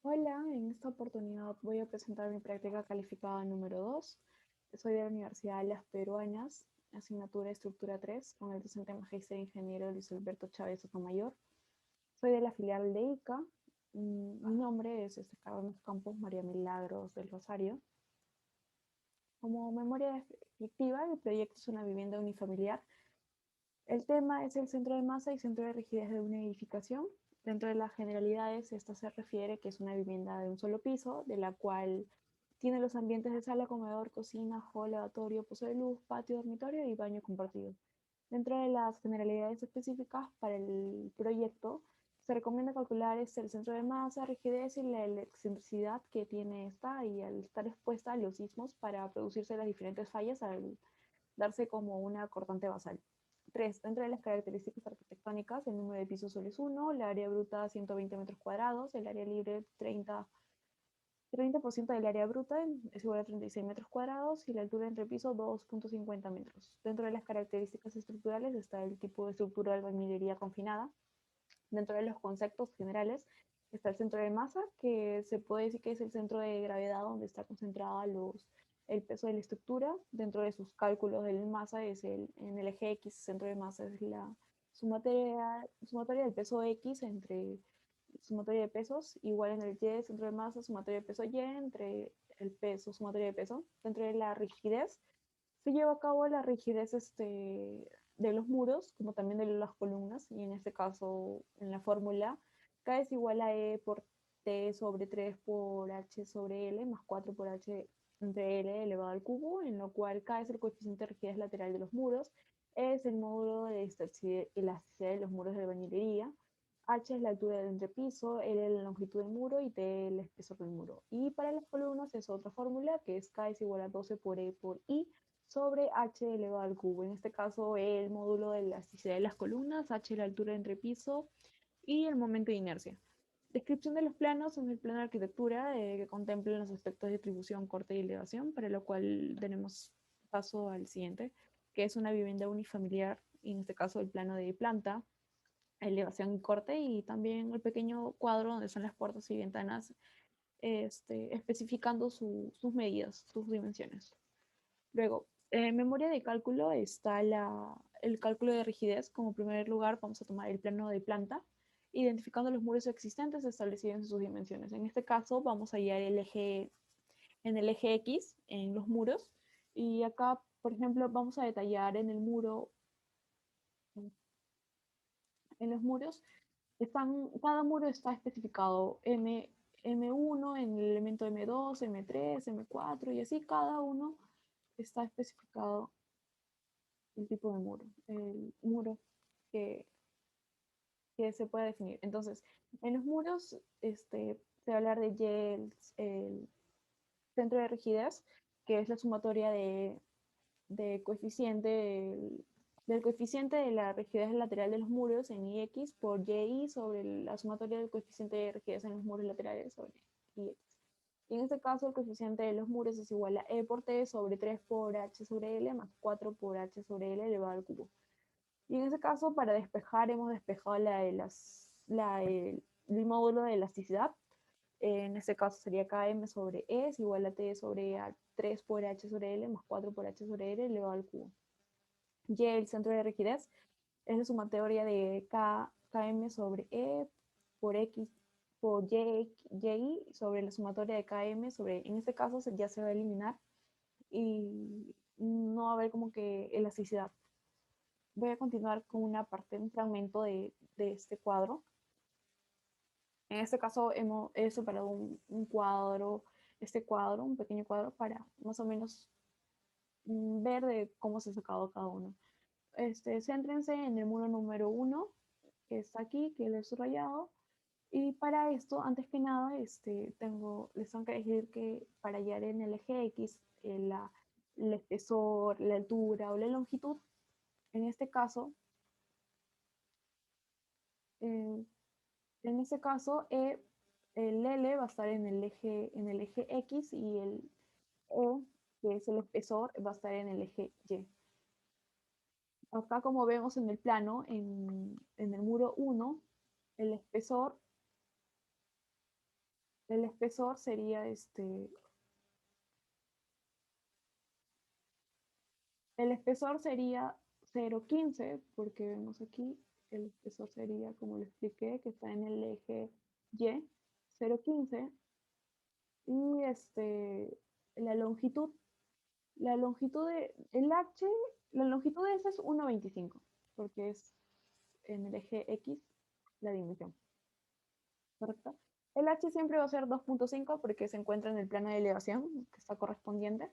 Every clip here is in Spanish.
Hola, en esta oportunidad voy a presentar mi práctica calificada número 2. Soy de la Universidad de las Peruanas, asignatura Estructura 3, con el docente magíster ingeniero Luis Alberto Chávez Sotomayor. Soy de la filial de ICA. Mi nombre es Carlos Campos María Milagros del Rosario. Como memoria descriptiva, el proyecto es una vivienda unifamiliar. El tema es el centro de masa y centro de rigidez de una edificación. Dentro de las generalidades, esta se refiere que es una vivienda de un solo piso, de la cual tiene los ambientes de sala, comedor, cocina, hall, lavatorio, pozo de luz, patio, dormitorio y baño compartido. Dentro de las generalidades específicas para el proyecto, se recomienda calcular el centro de masa, rigidez y la excentricidad que tiene esta y al estar expuesta a los sismos para producirse las diferentes fallas al darse como una cortante basal. 3. Dentro de las características arquitectónicas, el número de pisos solo es 1, la área bruta 120 metros cuadrados, el área libre 30% del área bruta es igual a 36 metros cuadrados y la altura entre pisos 2.50 metros. Dentro de las características estructurales está el tipo de estructura de albañilería confinada. Dentro de los conceptos generales está el centro de masa, que se puede decir que es el centro de gravedad donde está concentrada el peso de la estructura. Dentro de sus cálculos de masa es en el eje X, centro de masa es la sumatoria del peso X entre sumatoria de pesos, igual en el Y, centro de masa, sumatoria de peso Y entre el peso, sumatoria de peso. Dentro de la rigidez, se lleva a cabo la rigidez de los muros, como también de las columnas, y en este caso, en la fórmula, K es igual a E por T sobre 3 por H sobre L, más 4 por H entre L elevado al cubo, en lo cual K es el coeficiente de rigidez lateral de los muros, E es el módulo de elasticidad de los muros de albañilería, H es la altura del entrepiso, L es la longitud del muro y T el espesor del muro. Y para las columnas es otra fórmula, que es K es igual a 12 por E por I, sobre h elevado al cubo. En este caso, el módulo de elasticidad de las columnas, h la altura de entrepiso y el momento de inercia. Descripción de los planos en el plano de arquitectura que contemplan los aspectos de distribución, corte y elevación, para lo cual tenemos paso al siguiente, que es una vivienda unifamiliar, y en este caso el plano de planta, elevación y corte, y también el pequeño cuadro donde son las puertas y ventanas, especificando sus medidas, sus dimensiones. Luego, en memoria de cálculo está el cálculo de rigidez. Como primer lugar, vamos a tomar el plano de planta, identificando los muros existentes establecidos en sus dimensiones. En este caso, vamos a hallar en el eje X, en los muros. Y acá, por ejemplo, vamos a detallar en el muro, en los muros, cada muro está especificado M1 en el elemento M2, M3, M4 y así cada uno está especificado el tipo de muro, el muro que, que se puede definir. Entonces, en los muros se va a hablar de Y, el centro de rigidez, que es la sumatoria de coeficiente, del coeficiente de la rigidez lateral de los muros en IX por YI sobre la sumatoria del coeficiente de rigidez en los muros laterales sobre IX. Y en este caso, el coeficiente de los muros es igual a E por T sobre 3 por H sobre L más 4 por H sobre L elevado al cubo. Y en ese caso, para despejar, hemos despejado el módulo de elasticidad. En este caso sería Km sobre E es igual a T sobre A 3 por H sobre L más 4 por H sobre L elevado al cubo. Y el centro de rigidez es la sumatoria de Km sobre E por X por Y sobre la sumatoria de Km sobre, en este caso ya se va a eliminar y no va a haber como que elasticidad. Voy a continuar con una parte, un fragmento de este cuadro. En este caso he separado un cuadro, este cuadro, un pequeño cuadro, para más o menos ver de cómo se ha sacado cada uno. Céntrense en el muro número 1, que está aquí, que lo he subrayado. Y para esto, antes que nada, les tengo que decir que para hallar en el eje X el espesor, la altura o la longitud, en este caso, eh, En este caso, el L va a estar en el eje X y el E, que es el espesor, va a estar en el eje Y. Acá, como vemos en el plano, en el muro 1, el espesor el espesor sería el espesor sería 0,15, porque vemos aquí, el espesor sería, como lo expliqué, que está en el eje Y, 0,15, y la longitud, la longitud de, el H, la longitud de ese es 1,25, porque es en el eje X la dimensión, ¿correcto? El H siempre va a ser 2,5 porque se encuentra en el plano de elevación, que está correspondiente.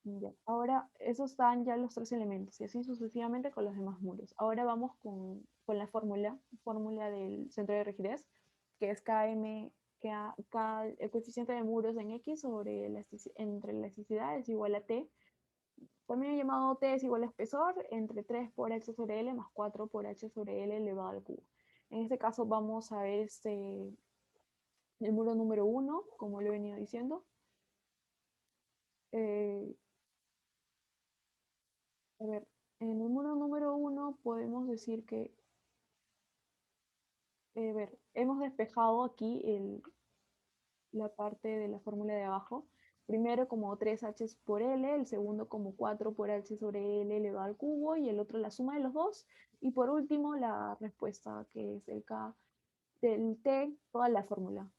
Ya. Ahora, esos están ya los tres elementos y así sucesivamente con los demás muros. Ahora vamos con la fórmula del centro de rigidez, que es Km, K, el coeficiente de muros en X sobre entre elasticidad es igual a T. También he llamado T es igual a espesor entre 3 por H sobre L más 4 por H sobre L elevado al cubo. En este caso vamos a ver el muro número 1, como lo he venido diciendo. Eh, a ver, en el muro número 1 podemos decir que, ver, hemos despejado aquí la parte de la fórmula de abajo. Primero como 3h por L, el segundo como 4 por H sobre L elevado al cubo y el otro la suma de los dos. Y por último la respuesta que es el K del T, toda la fórmula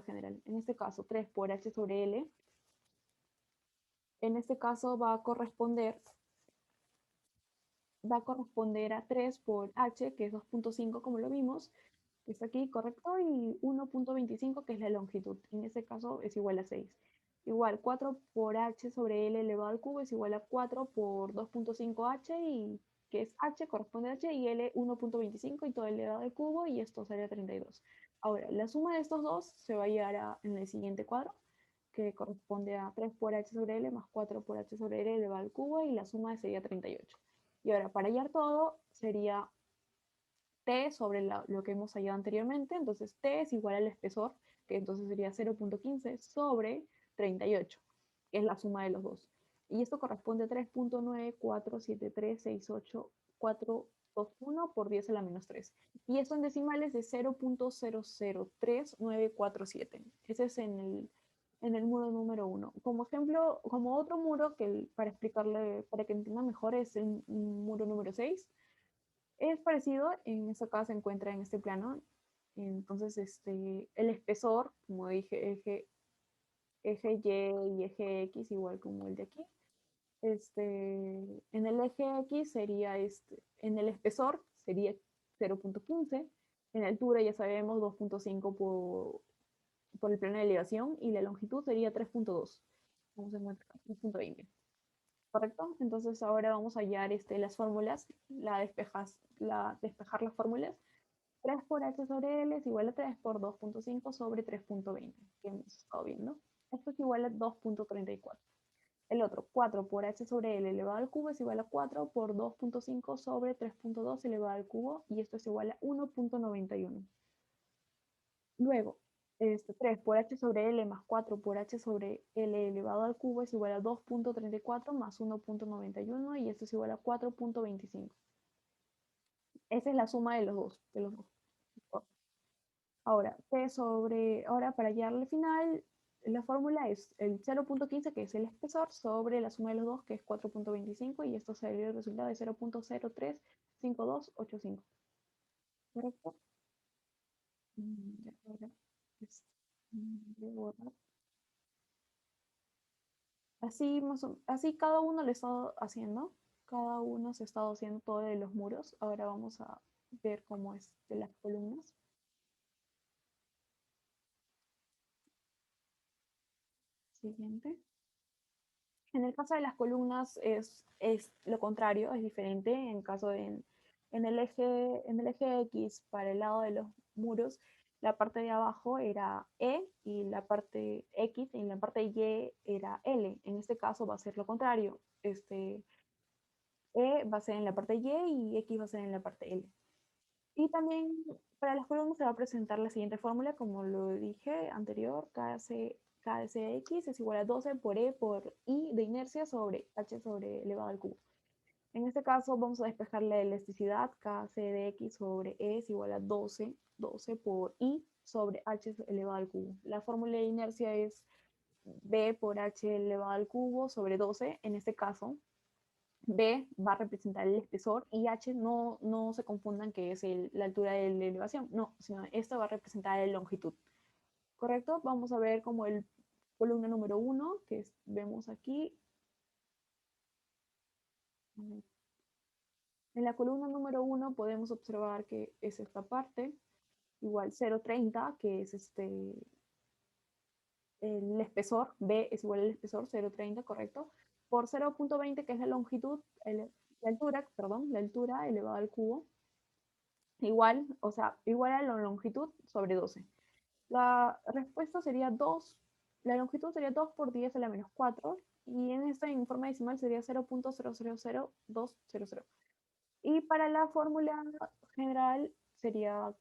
general. En este caso 3 por H sobre L. En este caso va a corresponder a 3 por H, que es 2,5 como lo vimos, que está aquí, correcto, y 1,25 que es la longitud. En este caso es igual a 6. Igual 4 por H sobre L elevado al cubo es igual a 4 por 2,5H, y que es H, corresponde a H, y L 1,25 y todo elevado al cubo, y esto sería 32. Ahora, la suma de estos dos se va a llevar en el siguiente cuadro, que corresponde a 3 por H sobre L más 4 por H sobre L elevado al cubo, y la suma sería 38. Y ahora, para hallar todo, sería T sobre lo que hemos hallado anteriormente. Entonces, T es igual al espesor, que entonces sería 0,15 sobre 38, que es la suma de los dos. Y esto corresponde a 3,947368421 por 10 a la menos 3. Y esto en decimales de 0,003947. Ese es en el muro número 1. Como ejemplo, como otro muro que para explicarle, para que entienda mejor, es el muro número 6. Es parecido, en esta casa se encuentra en este plano. Entonces, el espesor, como dije, eje Y y eje X, igual como el de aquí. En el eje X sería en el espesor sería 0,15. En altura ya sabemos 2,5 por el plano de elevación, y la longitud sería 3,2. Vamos a encontrar 3,20. ¿Correcto? Entonces ahora vamos a hallar las fórmulas, despejar las fórmulas. 3 por h sobre L es igual a 3 por 2,5 sobre 3,20, que hemos estado viendo. Esto es igual a 2,34. El otro, 4 por h sobre L elevado al cubo es igual a 4 por 2,5 sobre 3,2 elevado al cubo, y esto es igual a 1,91. Luego, 3 por h sobre L más 4 por h sobre L elevado al cubo es igual a 2,34 más 1,91, y esto es igual a 4,25. Esa es la suma de los dos. Ahora para hallar al final, la fórmula es el 0,15, que es el espesor, sobre la suma de los dos, que es 4,25, y esto sería el resultado de 0,035285. ¿Correcto? Ahora, es- así cada uno lo está haciendo, cada uno se ha estado haciendo todo de los muros. Ahora vamos a ver cómo es de las columnas. Siguiente. En el caso de las columnas es lo contrario, es diferente. En caso en el eje X, para el lado de los muros, la parte de abajo era E, y la parte X y la parte Y era L. En este caso va a ser lo contrario. E va a ser en la parte Y X va a ser en la parte L. Y también para las columnas se va a presentar la siguiente fórmula, como lo dije anterior: K de Cx es igual a 12 por E por I de inercia sobre H sobre elevado al cubo. En este caso vamos a despejar la elasticidad, Kc de x sobre E es igual a 12 por I sobre h elevado al cubo. La fórmula de inercia es B por h elevado al cubo sobre 12. En este caso, B va a representar el espesor y H no se confundan que es la altura de la elevación, no, sino esto va a representar la longitud. ¿Correcto? Vamos a ver como el columna número 1, que vemos aquí. En la columna número 1 podemos observar que es esta parte, igual 0,30, que es el espesor, B es igual al espesor, 0,30, correcto, por 0,20, que es la longitud, la altura, perdón, la altura elevada al cubo, igual, o sea, igual a la longitud sobre 12. La respuesta sería 2, la longitud sería 2 por 10 a la menos 4, y en esta en forma decimal sería 0.000200. Y para la fórmula general sería,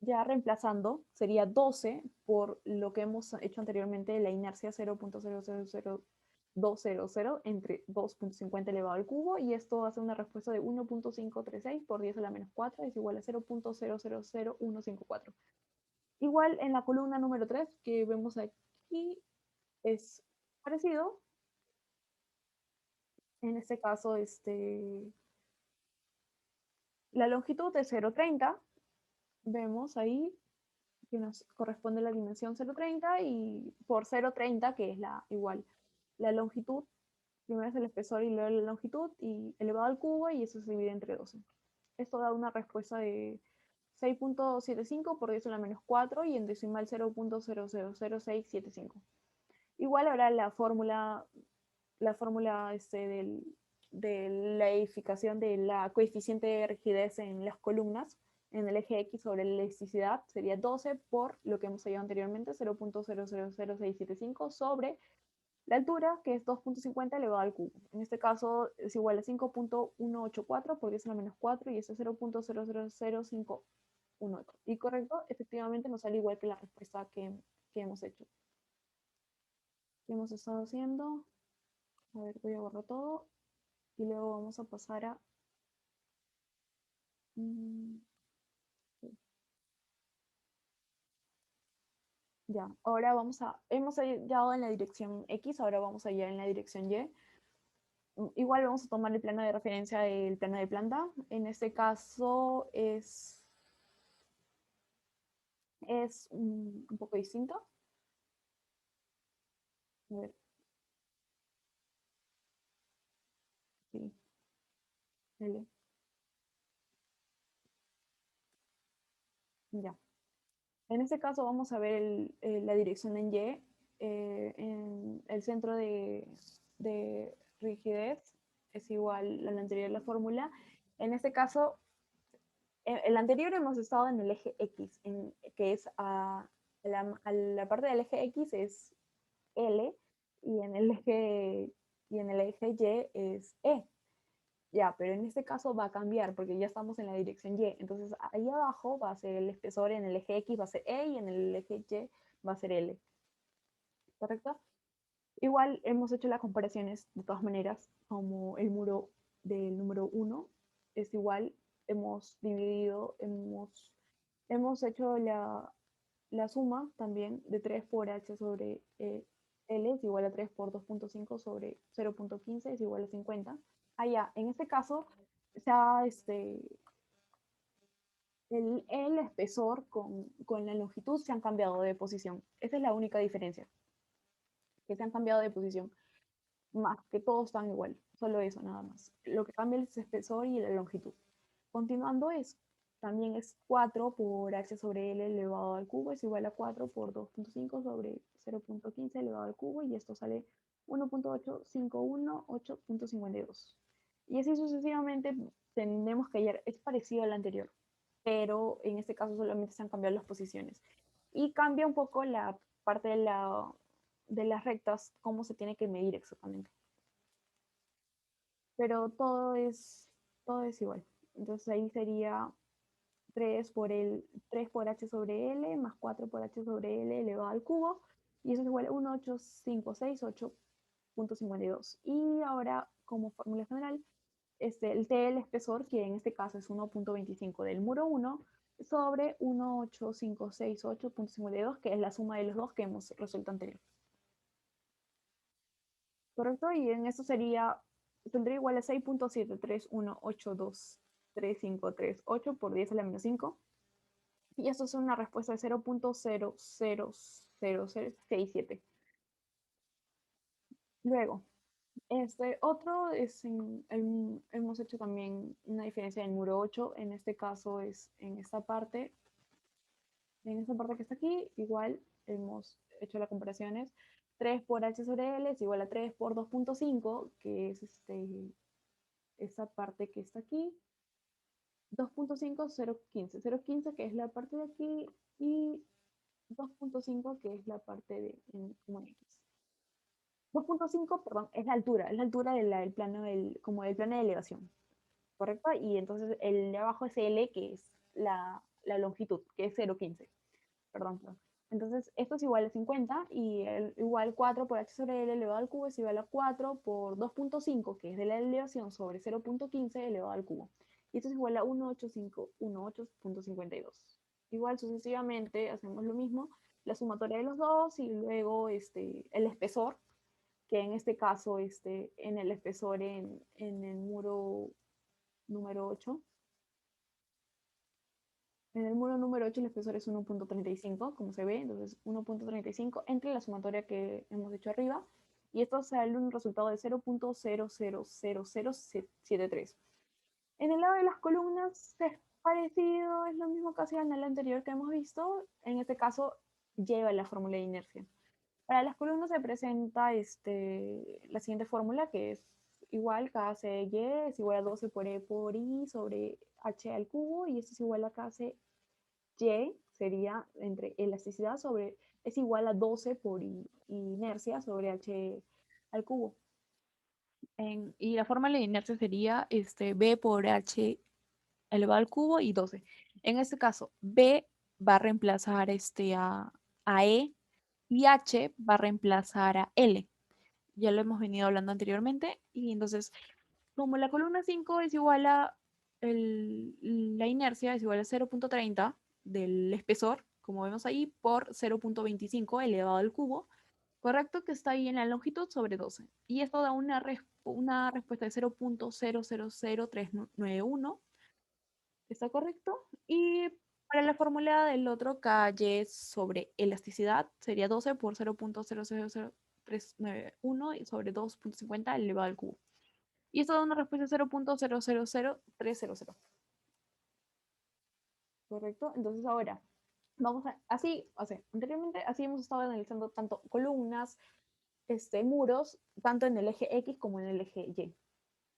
ya reemplazando, sería 12 por lo que hemos hecho anteriormente, la inercia 0.000200 entre 2.50 elevado al cubo, y esto hace una respuesta de 1.536 por 10 a la menos 4 es igual a 0.000154. Igual en la columna número 3 que vemos aquí es parecido. En este caso, la longitud es 0,30. Vemos ahí que nos corresponde la dimensión 0,30 y por 0,30, que es igual la longitud, primero es el espesor y luego la longitud y elevado al cubo, y eso se divide entre 12. Esto da una respuesta de 6.75 por 10 a la menos 4 y en decimal 0.000675. Igual ahora la fórmula de la edificación de la coeficiente de rigidez en las columnas, en el eje X sobre la elasticidad, sería 12 por lo que hemos hallado anteriormente, 0.000675 sobre la altura, que es 2.50 elevado al cubo. En este caso es igual a 5.184 por 10 a la menos 4 y eso es 0.000518. Y correcto, efectivamente nos sale igual que la respuesta que hemos hecho. ¿Qué hemos estado haciendo? A ver, voy a borrar todo y luego vamos a pasar a... ya, ahora hemos hallado en la dirección X, ahora vamos a hallar en la dirección Y. Igual vamos a tomar el plano de referencia del plano de planta. En este caso es un poco distinto. A ver, sí, L. Ya. En este caso vamos a ver la dirección en Y, en el centro de rigidez es igual a la anterior la fórmula. En este caso, en el anterior hemos estado en el eje X, que es a la parte del eje X es L y en el eje Y es E. Ya, pero en este caso va a cambiar porque ya estamos en la dirección Y. Entonces ahí abajo va a ser el espesor, en el eje X va a ser E y en el eje Y va a ser L. ¿Correcto? Igual hemos hecho las comparaciones de todas maneras, como el muro del número 1 es igual, hemos dividido, hemos hecho la suma también de 3 por h sobre L es igual a 3 por 2.5 sobre 0.15 es igual a 50. Allá, en este caso, ya el espesor con la longitud se han cambiado de posición. Esa es la única diferencia, que se han cambiado de posición. Más que todos están igual, solo eso nada más. Lo que cambia es el espesor y la longitud. Continuando también es 4 por h sobre L elevado al cubo es igual a 4 por 2.5 sobre 0.15 elevado al cubo, y esto sale 1.8518.52. Y así sucesivamente tenemos que hallar, es parecido al anterior, pero en este caso solamente se han cambiado las posiciones. Y cambia un poco la parte de las rectas, cómo se tiene que medir exactamente. Pero todo es igual. Entonces ahí sería 3 por h sobre L más 4 por h sobre L elevado al cubo, y eso es igual a 1.8568.52. Y ahora, como fórmula general, el T del espesor, que en este caso es 1.25 del muro 1, sobre 18568.52, que es la suma de los dos que hemos resuelto anterior. ¿Correcto? Y en eso tendría igual a 6.731823538 por 10 a la menos 5. Y esto es una respuesta de 0.00067. Luego, este otro es hemos hecho también una diferencia en el muro 8. En este caso es en esta parte que está aquí, igual hemos hecho las comparaciones. 3 por h sobre l es igual a 3 por 2.5, que es esta parte que está aquí. 2.5, 0.15. 0.15 que es la parte de aquí y 2.5 que es la parte de como X. 2.5, perdón, es la altura del plano como del plano de elevación, ¿correcto? Y entonces el de abajo es L, que es la longitud, que es 0.15. Perdón, perdón. Entonces, esto es igual a 50 y igual 4 por h sobre l elevado al cubo es igual a 4 por 2.5, que es de la elevación, sobre 0.15 elevado al cubo. Y esto es igual a 18518.52. Igual sucesivamente hacemos lo mismo, la sumatoria de los dos y luego el espesor, que en este caso en el espesor en el muro número 8. En el muro número 8 el espesor es 1.35, como se ve, entonces 1.35 entre la sumatoria que hemos hecho arriba, y esto sale un resultado de 0.000073. En el lado de las columnas es parecido, es lo mismo casi en el anterior que hemos visto, en este caso lleva la fórmula de inercia. Para las columnas se presenta la siguiente fórmula, que es igual kc y es igual a 12 por e por i sobre h al cubo, y esto es igual a kc y sería entre elasticidad es igual a 12 por inercia sobre h al cubo. Y la fórmula de inercia sería b por h elevado al cubo y 12. En este caso, b va a reemplazar a e y h va a reemplazar a l. Ya lo hemos venido hablando anteriormente. Y entonces, como la columna 5 es igual a la inercia, es igual a 0.30 del espesor, como vemos ahí, por 0.25 elevado al cubo, correcto, que está ahí en la longitud sobre 12. Y esto da una respuesta de 0.000391, ¿está correcto? Y para la fórmula del otro, KY sobre elasticidad sería 12 por 0.000391 y sobre 2.50 elevado al cubo. Y esto da una respuesta de 0.000300. ¿Correcto? Entonces ahora, así, o sea, anteriormente así hemos estado analizando tanto columnas, muros, tanto en el eje X como en el eje Y.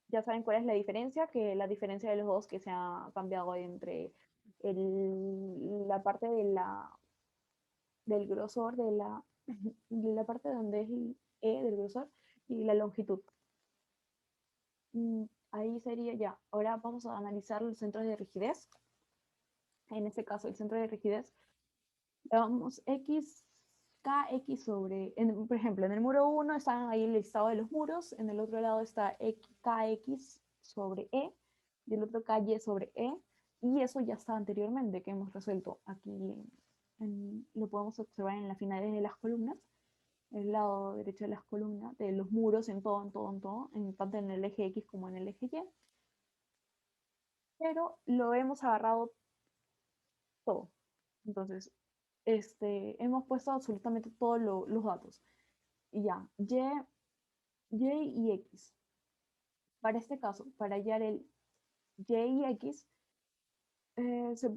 Ya saben cuál es la diferencia, que la diferencia de los dos que se ha cambiado entre la parte del grosor de la parte donde es el E del grosor y la longitud. Ahí sería ya. Ahora vamos a analizar los centros de rigidez. En este caso, el centro de rigidez, vamos KX sobre, por ejemplo, en el muro 1 están ahí el listado de los muros, en el otro lado está KX sobre E, y el otro KY sobre E, y eso ya está anteriormente que hemos resuelto. Aquí lo podemos observar en las finales de las columnas, el lado derecho de las columnas, de los muros en todo, tanto en el eje X como en el eje Y, pero lo hemos agarrado todo. Entonces, hemos puesto absolutamente todos los datos. Y ya, Y y X. Para este caso, para hallar el Y y X, se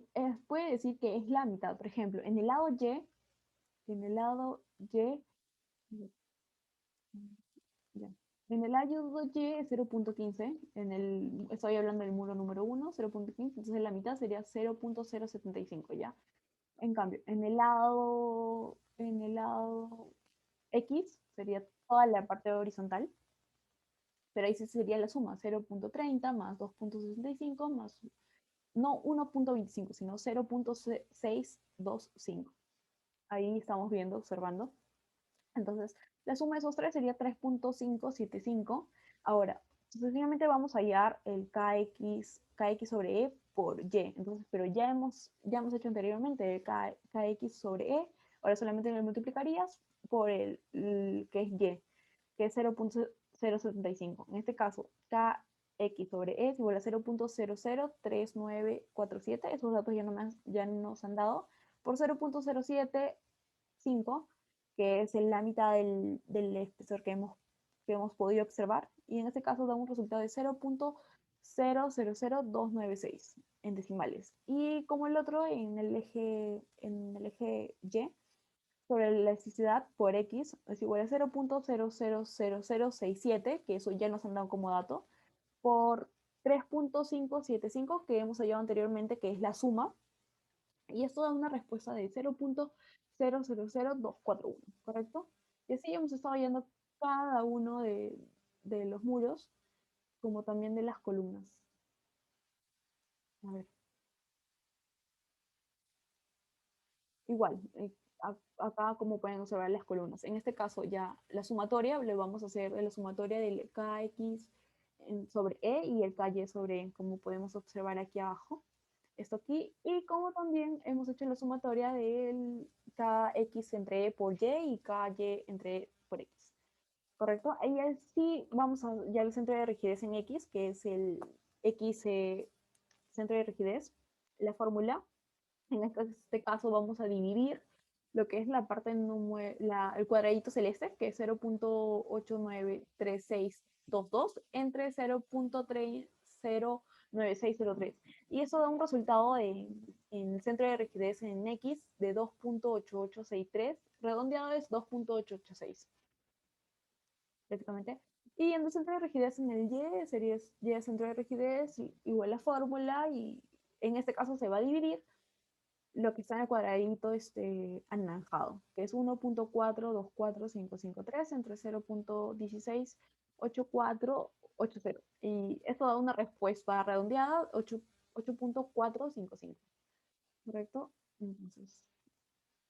puede decir que es la mitad. Por ejemplo, en el lado Y, ya. En el lado Y es 0.15, estoy hablando del muro número 1, 0.15, entonces la mitad sería 0.075, ¿ya? En cambio, en el lado X sería toda la parte horizontal, pero ahí sí sería la suma, 0.30 más 2.65 más, no 1.25, sino 0.625. Ahí estamos viendo, observando. Entonces, la suma de esos tres sería 3.575. Ahora, Sucesivamente vamos a hallar el kx sobre e por y. Entonces, pero ya hemos hecho anteriormente el kx sobre e. Ahora solamente lo multiplicarías por el que es y, que es 0.075. En este caso, kx sobre e es igual a 0.003947. Esos datos ya nos han dado por 0.075, que es la mitad del espesor que hemos podido observar, y en este caso da un resultado de 0.000296 en decimales. Y como el otro, en el eje Y, sobre la elasticidad por X es igual a 0.000067, que eso ya nos han dado como dato, por 3.575, que hemos hallado anteriormente, que es la suma, y esto da una respuesta de 0.000241, ¿correcto? Y así hemos estado viendo cada uno de los muros, como también de las columnas. A ver, igual, acá como pueden observar las columnas. En este caso ya la sumatoria, le vamos a hacer la sumatoria del kx sobre e y el ky sobre e, como podemos observar aquí abajo. Esto aquí, y como también hemos hecho la sumatoria del kx entre e por y ky entre e por x. ¿Correcto? Ahí sí vamos a ya el centro de rigidez en x, que es el x centro de rigidez, la fórmula. En este caso vamos a dividir lo que es la parte, el cuadradito celeste, que es 0.893622, entre 0.309603. Y eso da un resultado en el centro de rigidez en X de 2.8863, redondeado es 2.886, prácticamente. Y en el centro de rigidez en el Y sería Y centro de rigidez igual la fórmula, y en este caso se va a dividir lo que está en el cuadradito anaranjado, que es 1.424553 entre 0.168480. Y esto da una respuesta redondeada, 8.455. ¿Correcto? Entonces,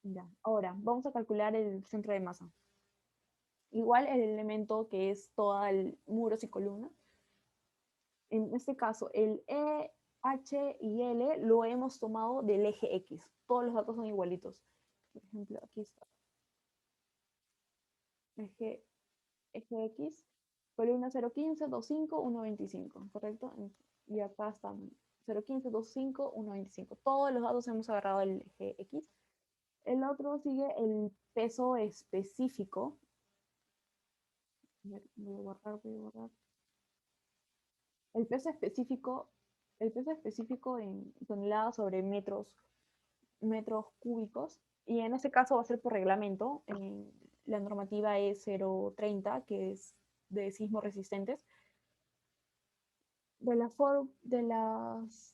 ya. Ahora, vamos a calcular el centro de masa. Igual el elemento que es todo el muros y columnas. En este caso, el E, H y L lo hemos tomado del eje X. Todos los datos son igualitos. Por ejemplo, aquí está. Eje, eje X, columna 015, 25, 125, ¿correcto? Y acá están 015, 25, 125. Todos los datos hemos agarrado del eje X. El otro sigue el peso específico. Voy a borrar. El peso específico en toneladas sobre metros cúbicos, y en este caso va a ser por reglamento. La normativa es 030, que es de sismos resistentes. Del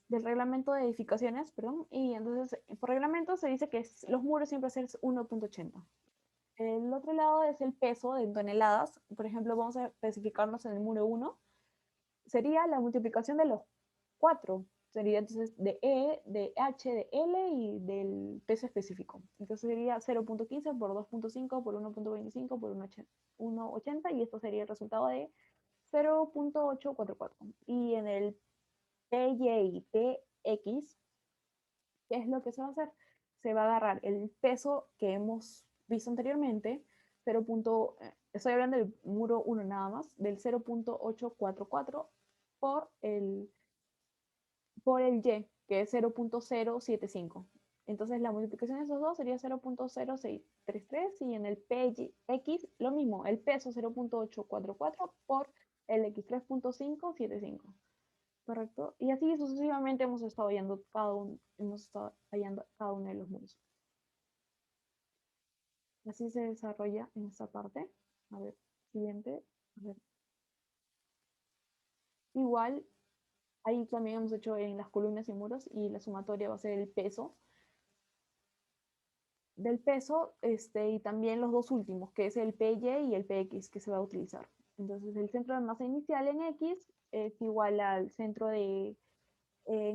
reglamento de edificaciones, perdón, y entonces por reglamento se dice que los muros siempre ser 1.80. El otro lado es el peso en toneladas. Por ejemplo, vamos a especificarnos en el muro 1, sería la multiplicación de los 4. Sería entonces de E, de H, de L y del peso específico. Entonces sería 0.15 por 2.5 por 1.25 por 1.80, y esto sería el resultado de 0.844. Y en el PY y PX, ¿qué es lo que se va a hacer? Se va a agarrar el peso que hemos visto anteriormente, 0. Estoy hablando del muro 1 nada más, del 0.844 por el Y, que es 0.075. Entonces la multiplicación de esos dos sería 0.0633, y en el PX lo mismo, el peso 0.844 por el X 3.575. ¿Correcto? Y así sucesivamente hemos estado hallando cada uno de los mundos. Así se desarrolla en esta parte. A ver, siguiente. A ver. Igual, ahí también hemos hecho en las columnas y muros, y la sumatoria va a ser el peso del peso, y también los dos últimos, que es el PY y el PX, que se va a utilizar. Entonces, el centro de masa inicial en X es igual al centro en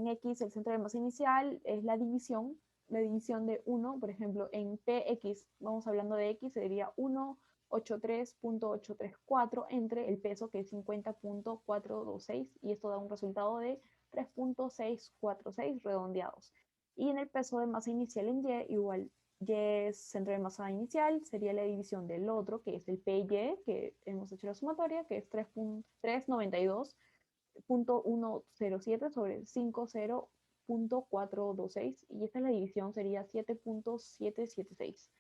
X, el centro de masa inicial es la división de 1, por ejemplo, en PX, vamos hablando de X, sería 1 83.834 entre el peso, que es 50.426, y esto da un resultado de 3.646 redondeados. Y en el peso de masa inicial en Y, igual Y es centro de masa inicial, sería la división del otro, que es el PY, que hemos hecho la sumatoria, que es 392.107 sobre 50.426, y esta es la división, sería 7.776.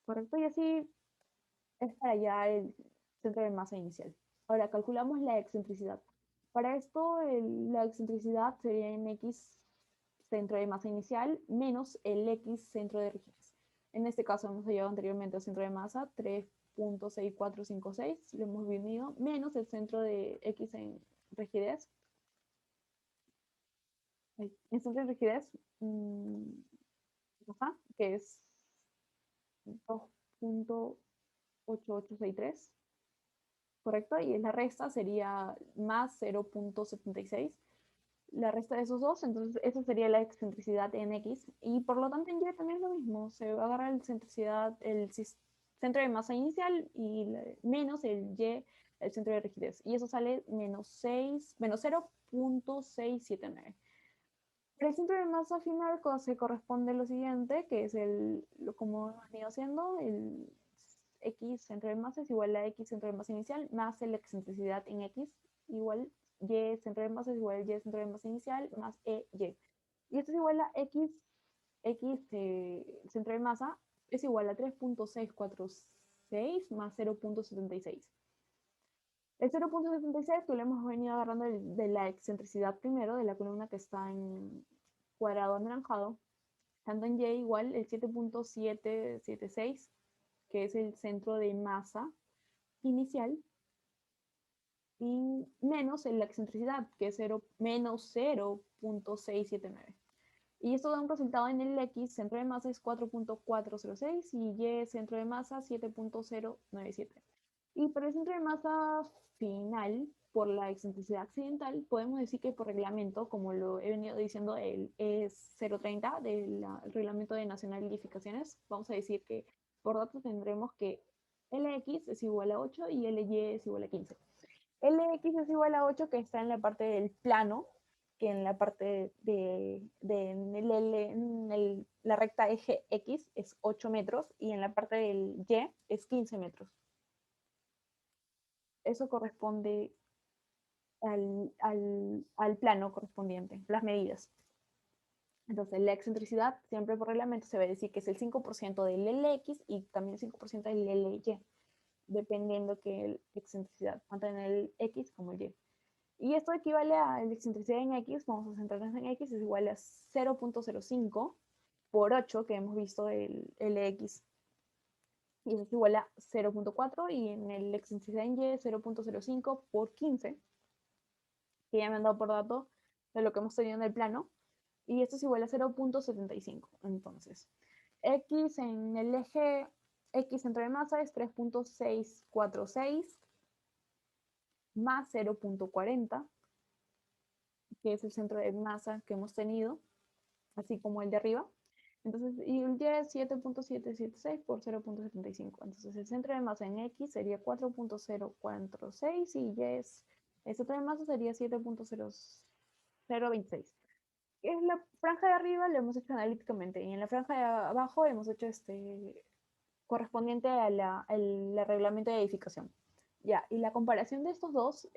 ¿Correcto? Y así es para allá el centro de masa inicial. Ahora calculamos la excentricidad. Para esto, la excentricidad sería en X centro de masa inicial menos el X centro de rigidez. En este caso hemos hallado anteriormente el centro de masa 3.6456, lo hemos venido, menos el centro de X en rigidez. En centro de rigidez, que es 2.8863, ¿correcto? Y la resta sería más 0.76. La resta de esos dos, entonces esa sería la excentricidad en X, y por lo tanto en Y también es lo mismo, se va a agarrar el centro de masa inicial y menos el Y, el centro de rigidez, y eso sale menos 0.679. Para el centro de masa final se corresponde lo siguiente, que es como hemos venido haciendo, el X centro de masa es igual a X centro de masa inicial más la excentricidad en X igual Y centro de masa es igual a Y centro de masa inicial más EY. Y esto es igual a centro de masa es igual a 3.646 más 0.76. El 0.76 que lo hemos venido agarrando de la excentricidad primero, de la columna que está en cuadrado anaranjado, tanto en Y igual el 7.776, que es el centro de masa inicial, y menos la excentricidad, que es menos 0.679. Y esto da un resultado en el X, centro de masa es 4.406 y Y, centro de masa 7.097. Y para el centro de masa final, por la excentricidad accidental, podemos decir que por reglamento, como lo he venido diciendo, el E030 del Reglamento de Nacional de Edificaciones, vamos a decir que por datos tendremos que LX es igual a 8 y LY es igual a 15. LX es igual a 8, que está en la parte del plano, que en la parte la recta eje X es 8 metros y en la parte del Y es 15 metros. Eso corresponde al plano correspondiente, las medidas. Entonces, la excentricidad, siempre por reglamento, se va a decir que es el 5% del LX y también el 5% del LY, dependiendo que la excentricidad, tanto en el X como el Y. Y esto equivale a la excentricidad en X, vamos a centrarnos en X, es igual a 0.05 por 8, que hemos visto el LX, y eso es igual a 0.4, y en la excentricidad en Y 0.05 por 15, que ya me han dado por dato de lo que hemos tenido en el plano, y esto es igual a 0.75. Entonces, X en el eje X centro de masa es 3.646 más 0.40, que es el centro de masa que hemos tenido, así como el de arriba. Entonces, y el Y es 7.776 por 0.75. Entonces, el centro de masa en X sería 4.046 y Y el centro de masa sería 7.0026. Es la franja de arriba lo hemos hecho analíticamente y en la franja de abajo hemos hecho correspondiente al reglamento de edificación. Ya, y la comparación de estos dos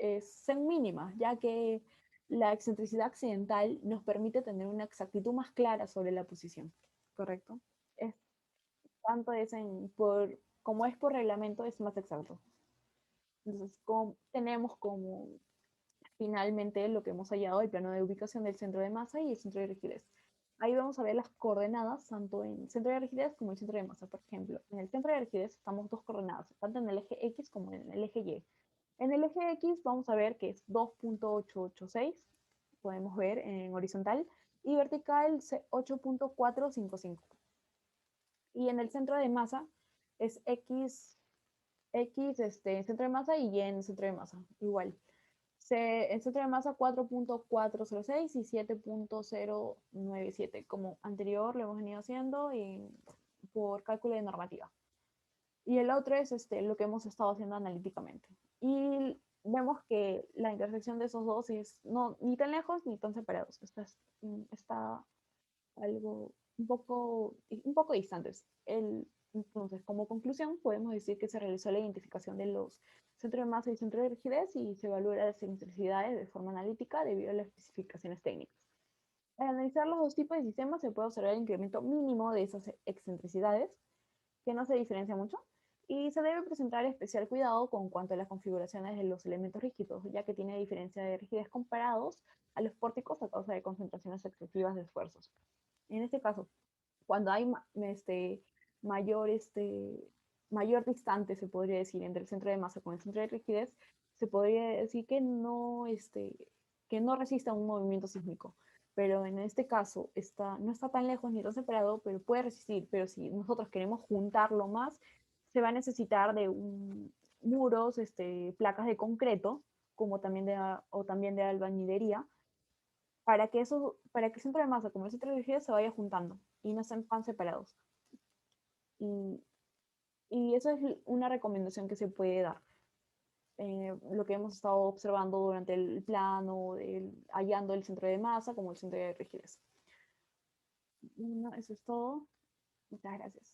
son mínimas, ya que la excentricidad accidental nos permite tener una exactitud más clara sobre la posición, ¿correcto? Es, tanto es como es por reglamento, es más exacto. Entonces, tenemos como finalmente lo que hemos hallado, el plano de ubicación del centro de masa y el centro de rigidez. Ahí vamos a ver las coordenadas, tanto en el centro de rigidez como en el centro de masa. Por ejemplo, en el centro de rigidez estamos dos coordenadas, tanto en el eje X como en el eje Y. En el eje X vamos a ver que es 2.886, podemos ver en horizontal, y vertical 8.455. Y en el centro de masa es X centro de masa y Y en centro de masa, igual. El centro de masa 4.406 y 7.097, como anterior lo hemos venido haciendo por cálculo de normativa. y el otro es lo que hemos estado haciendo analíticamente. Y vemos que la intersección de esos dos es no, ni tan lejos ni tan separados. Está algo un poco distantes. Entonces, como conclusión, podemos decir que se realizó la identificación de los centros de masa y centros de rigidez y se evalúa las excentricidades de forma analítica debido a las especificaciones técnicas. Al analizar los dos tipos de sistemas se puede observar el incremento mínimo de esas excentricidades, que no se diferencia mucho, y se debe presentar especial cuidado con cuanto a las configuraciones de los elementos rígidos, ya que tiene diferencia de rigidez comparados a los pórticos a causa de concentraciones excesivas de esfuerzos. En este caso, cuando hay mayor, mayor distante, se podría decir, entre el centro de masa con el centro de rigidez, se podría decir que no resiste a un movimiento sísmico. Pero en este caso no está tan lejos ni tan separado, pero puede resistir. Pero si nosotros queremos juntarlo más, se va a necesitar de muros, placas de concreto, como también o también de albañilería, para que el centro de masa como el centro de rigidez se vaya juntando y no estén tan separados. Y, y eso es una recomendación que se puede dar. Lo que hemos estado observando durante el plano, hallando el centro de masa como el centro de rigidez. Bueno, eso es todo. Muchas gracias.